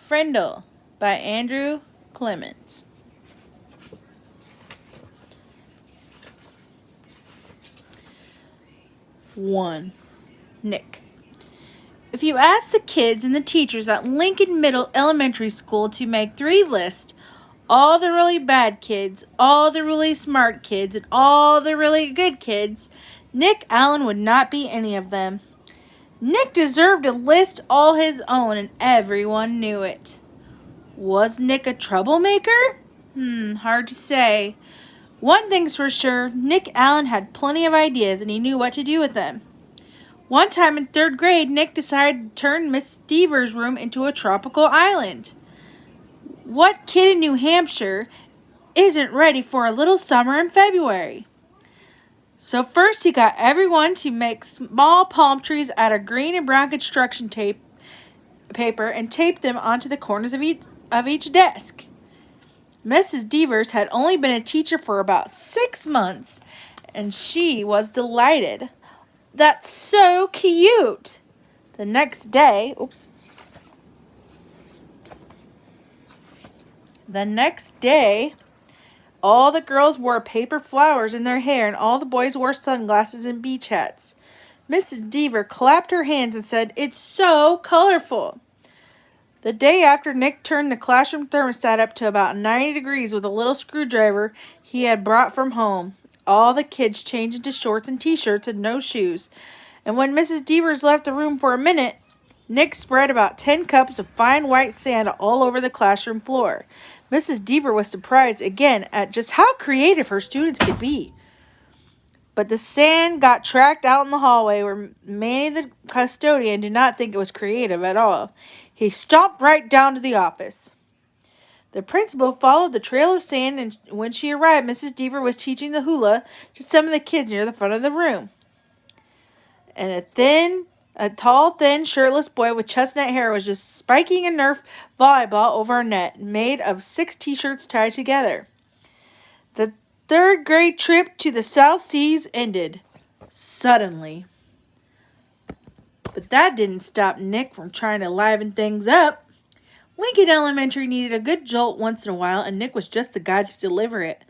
Frindle by Andrew Clements. One. Nick. If you ask the kids and the teachers at Lincoln Middle Elementary School to make 3 lists, all the really bad kids, all the really smart kids, and all the really good kids, Nick Allen would not be any of them. Nick deserved a list all his own, and everyone knew it. Was Nick a troublemaker? Hard to say. One thing's for sure, Nick Allen had plenty of ideas and he knew what to do with them. One time in 3rd grade, Nick decided to turn Miss Deaver's room into a tropical island. What kid in New Hampshire isn't ready for a little summer in February? So first he got everyone to make small palm trees out of green and brown construction paper and taped them onto the corners of each desk. Mrs. Devers had only been a teacher for about 6 months, and she was delighted. That's so cute. The next day, all the girls wore paper flowers in their hair, and all the boys wore sunglasses and beach hats. Mrs. Deaver clapped her hands and said, "It's so colorful." The day after, Nick turned the classroom thermostat up to about 90 degrees with a little screwdriver he had brought from home. All the kids changed into shorts and t-shirts and no shoes. And when Mrs. Devers left the room for a minute, Nick spread about 10 cups of fine white sand all over the classroom floor. Mrs. Deaver was surprised again at just how creative her students could be. But the sand got tracked out in the hallway where Manny the custodian did not think it was creative at all. He stomped right down to the office. The principal followed the trail of sand, and when she arrived, Mrs. Deaver was teaching the hula to some of the kids near the front of the room. And a tall, thin, shirtless boy with chestnut hair was just spiking a Nerf volleyball over a net made of 6 t-shirts tied together. The 3rd grade trip to the South Seas ended suddenly. But that didn't stop Nick from trying to liven things up. Lincoln Elementary needed a good jolt once in a while, and Nick was just the guy to deliver it.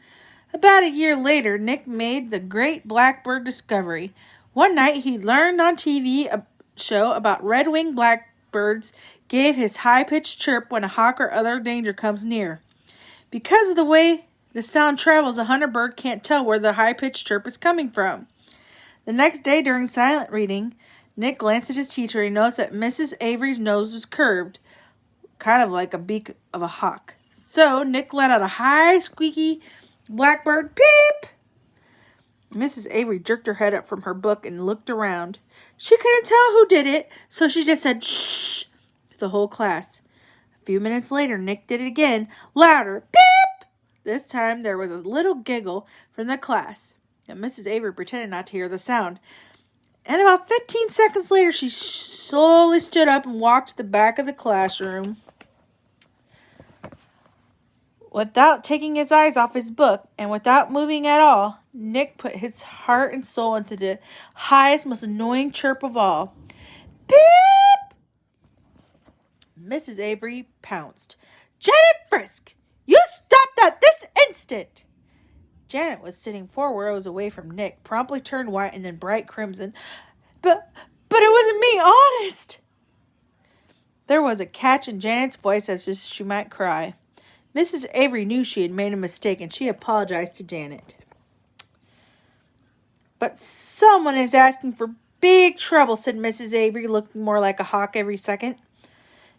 About a year later, Nick made the great blackbird discovery. One night, he learned on TV a show about red-winged blackbirds gave his high-pitched chirp when a hawk or other danger comes near. Because of the way the sound travels, a hunter bird can't tell where the high-pitched chirp is coming from. The next day, during silent reading, Nick glanced at his teacher and he noticed that Mrs. Avery's nose was curved, kind of like a beak of a hawk. So Nick let out a high, squeaky blackbird peep. Mrs. Avery jerked her head up from her book and looked around. She couldn't tell who did it, so she just said, "Shh," to the whole class. A few minutes later, Nick did it again, louder, peep. This time, there was a little giggle from the class, and Mrs. Avery pretended not to hear the sound. And about 15 seconds later, she slowly stood up and walked to the back of the classroom. Without taking his eyes off his book and without moving at all, Nick put his heart and soul into the highest, most annoying chirp of all. Beep! Mrs. Avery pounced. "Janet Frisk, you stop that this instant!" Janet was sitting 4 rows away from Nick, promptly turned white and then bright crimson. But it wasn't me, honest!" There was a catch in Janet's voice as if she might cry. Mrs. Avery knew she had made a mistake, and she apologized to Janet. "But someone is asking for big trouble," said Mrs. Avery, looking more like a hawk every second.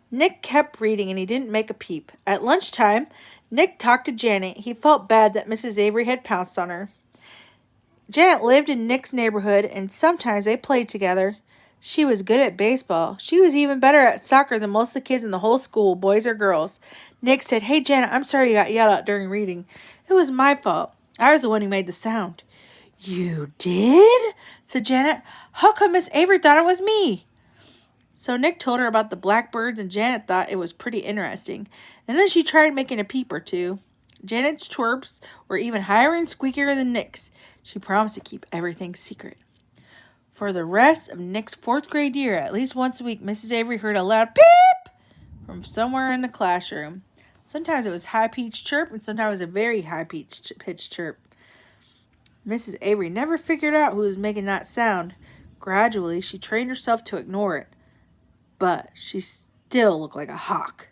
Nick kept reading, and he didn't make a peep. At lunchtime, Nick talked to Janet. He felt bad that Mrs. Avery had pounced on her. Janet lived in Nick's neighborhood, and sometimes they played together. She was good at baseball. She was even better at soccer than most of the kids in the whole school, boys or girls. Nick said, "Hey, Janet, I'm sorry you got yelled at during reading. It was my fault. I was the one who made the sound." "You did?" said Janet. "How come Miss Avery thought it was me?" So Nick told her about the blackbirds, and Janet thought it was pretty interesting. And then she tried making a peep or two. Janet's chirps were even higher and squeakier than Nick's. She promised to keep everything secret. For the rest of Nick's 4th grade year, at least once a week, Mrs. Avery heard a loud peep from from somewhere in the classroom. Sometimes it was high-pitched chirp, and sometimes it was a very high-pitched chirp. Mrs. Avery never figured out who was making that sound. Gradually, she trained herself to ignore it. But she still looked like a hawk.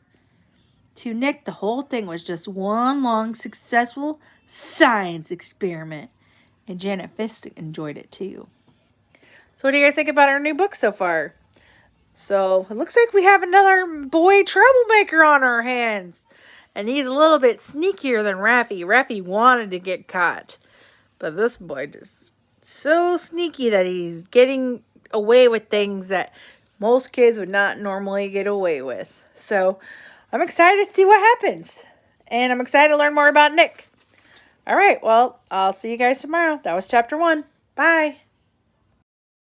To Nick, the whole thing was just one long, successful science experiment. And Janet Fisk enjoyed it too. So what do you guys think about our new book so far? So it looks like we have another boy troublemaker on our hands. And he's a little bit sneakier than Raffy. Raffy wanted to get caught. But this boy just so sneaky that he's getting away with things that most kids would not normally get away with. So I'm excited to see what happens. And I'm excited to learn more about Nick. All right, well, I'll see you guys tomorrow. That was chapter 1. Bye.